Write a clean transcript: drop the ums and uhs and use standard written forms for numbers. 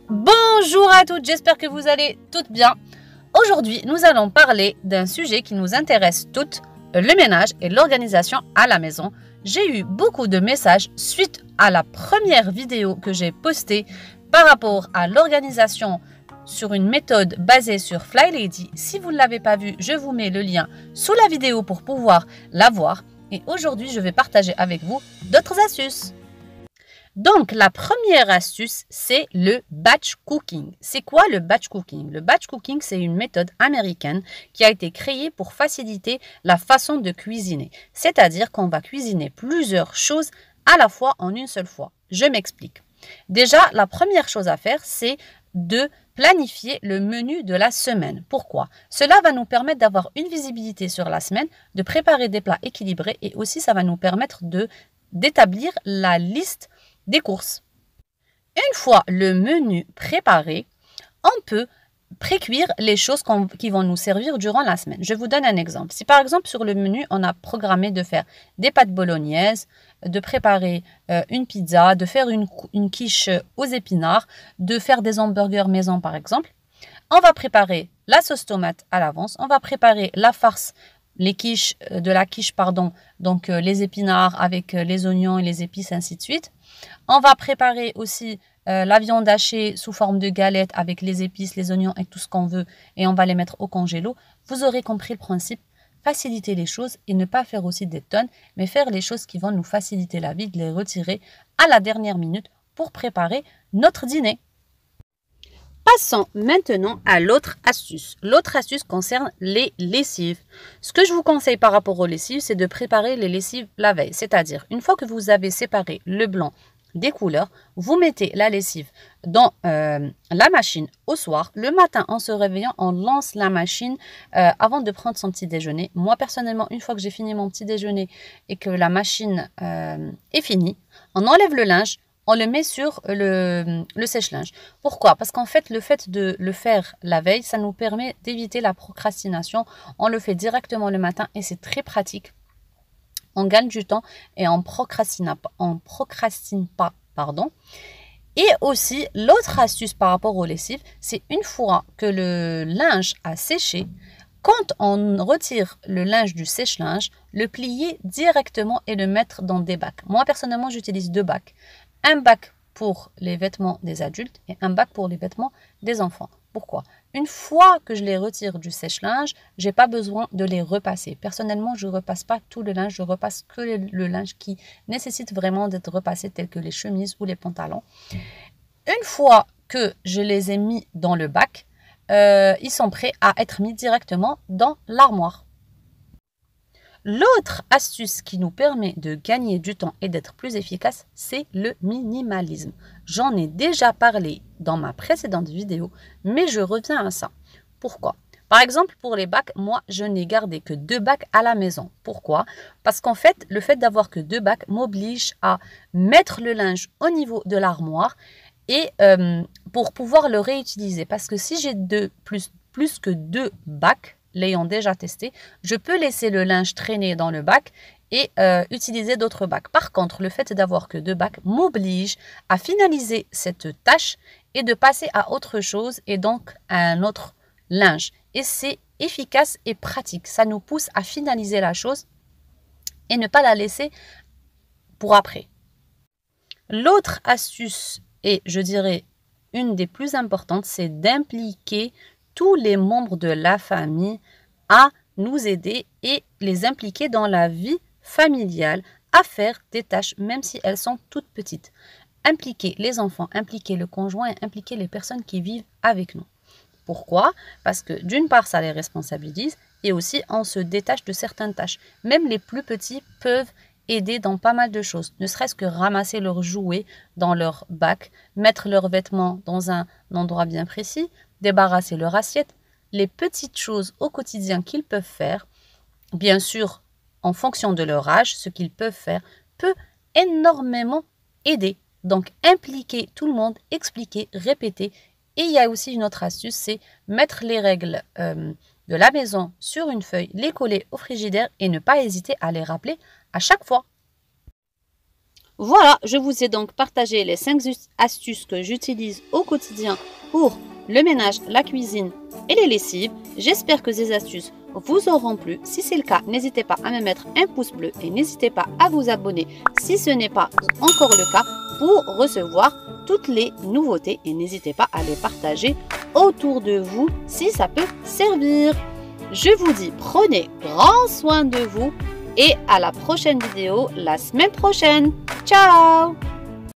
Bonjour à toutes, j'espère que vous allez toutes bien. Aujourd'hui, nous allons parler d'un sujet qui nous intéresse toutes, le ménage et l'organisation à la maison. J'ai eu beaucoup de messages suite à la première vidéo que j'ai postée par rapport à l'organisation sur une méthode basée sur FlyLady. Si vous ne l'avez pas vue, je vous mets le lien sous la vidéo pour pouvoir la voir. Et aujourd'hui, je vais partager avec vous d'autres astuces. Donc, la première astuce, c'est le batch cooking. C'est quoi le batch cooking? Le batch cooking, c'est une méthode américaine qui a été créée pour faciliter la façon de cuisiner. C'est-à-dire qu'on va cuisiner plusieurs choses à la fois en une seule fois. Je m'explique. Déjà, la première chose à faire, c'est de planifier le menu de la semaine. Pourquoi? Cela va nous permettre d'avoir une visibilité sur la semaine, de préparer des plats équilibrés et aussi ça va nous permettre d'établir la liste des courses. Une fois le menu préparé, on peut pré-cuire les choses qui vont nous servir durant la semaine. Je vous donne un exemple. Si par exemple sur le menu, on a programmé de faire des pâtes bolognaises, de préparer une pizza, de faire une quiche aux épinards, de faire des hamburgers maison par exemple, on va préparer la sauce tomate à l'avance, on va préparer la farce, les épinards avec les oignons et les épices, ainsi de suite. On va préparer aussi la viande hachée sous forme de galette avec les épices, les oignons et tout ce qu'on veut et on va les mettre au congélo. Vous aurez compris le principe, faciliter les choses et ne pas faire aussi des tonnes, mais faire les choses qui vont nous faciliter la vie, de les retirer à la dernière minute pour préparer notre dîner. Passons maintenant à l'autre astuce. L'autre astuce concerne les lessives. Ce que je vous conseille par rapport aux lessives, c'est de préparer les lessives la veille. C'est-à-dire, une fois que vous avez séparé le blanc des couleurs, vous mettez la lessive dans la machine au soir. Le matin, en se réveillant, on lance la machine avant de prendre son petit déjeuner. Moi, personnellement, une fois que j'ai fini mon petit déjeuner et que la machine est finie, on enlève le linge, on le met sur le sèche-linge. Pourquoi? Parce qu'en fait, le fait de le faire la veille, ça nous permet d'éviter la procrastination. On le fait directement le matin et c'est très pratique. On gagne du temps et on procrastine pas. Et aussi, l'autre astuce par rapport aux lessives, c'est une fois que le linge a séché, quand on retire le linge du sèche-linge, le plier directement et le mettre dans des bacs. Moi, personnellement, j'utilise 2 bacs. Un bac pour les vêtements des adultes et un bac pour les vêtements des enfants. Pourquoi? Une fois que je les retire du sèche-linge, je n'ai pas besoin de les repasser. Personnellement, je ne repasse pas tout le linge, je repasse que le linge qui nécessite vraiment d'être repassé, tel que les chemises ou les pantalons. Une fois que je les ai mis dans le bac, ils sont prêts à être mis directement dans l'armoire. L'autre astuce qui nous permet de gagner du temps et d'être plus efficace, c'est le minimalisme. J'en ai déjà parlé dans ma précédente vidéo, mais je reviens à ça. Pourquoi? Par exemple, pour les bacs, moi, je n'ai gardé que 2 bacs à la maison. Pourquoi? Parce qu'en fait, le fait d'avoir que 2 bacs m'oblige à mettre le linge au niveau de l'armoire et pour pouvoir le réutiliser. Parce que si j'ai plus que 2 bacs, l'ayant déjà testé, je peux laisser le linge traîner dans le bac et utiliser d'autres bacs. Par contre, le fait d'avoir que 2 bacs m'oblige à finaliser cette tâche et de passer à autre chose et donc à un autre linge. Et c'est efficace et pratique. Ça nous pousse à finaliser la chose et ne pas la laisser pour après. L'autre astuce, et je dirais une des plus importantes, c'est d'impliquer tous les membres de la famille à nous aider et les impliquer dans la vie familiale à faire des tâches, même si elles sont toutes petites. Impliquer les enfants, impliquer le conjoint et impliquer les personnes qui vivent avec nous. Pourquoi? Parce que d'une part, ça les responsabilise et aussi on se détache de certaines tâches. Même les plus petits peuvent aider dans pas mal de choses, ne serait-ce que ramasser leurs jouets dans leur bac, mettre leurs vêtements dans un endroit bien précis, débarrasser leur assiette, les petites choses au quotidien qu'ils peuvent faire, bien sûr en fonction de leur âge, ce qu'ils peuvent faire peut énormément aider. Donc impliquer tout le monde, expliquer, répéter. Et il y a aussi une autre astuce, c'est mettre les règles de la maison sur une feuille, les coller au frigidaire et ne pas hésiter à les rappeler à chaque fois. Voilà, je vous ai donc partagé les 5 astuces que j'utilise au quotidien pour le ménage, la cuisine et les lessives. J'espère que ces astuces vous auront plu. Si c'est le cas, n'hésitez pas à me mettre un pouce bleu et n'hésitez pas à vous abonner si ce n'est pas encore le cas pour recevoir toutes les nouveautés et n'hésitez pas à les partager autour de vous si ça peut servir. Je vous dis prenez grand soin de vous et à la prochaine vidéo la semaine prochaine. Ciao!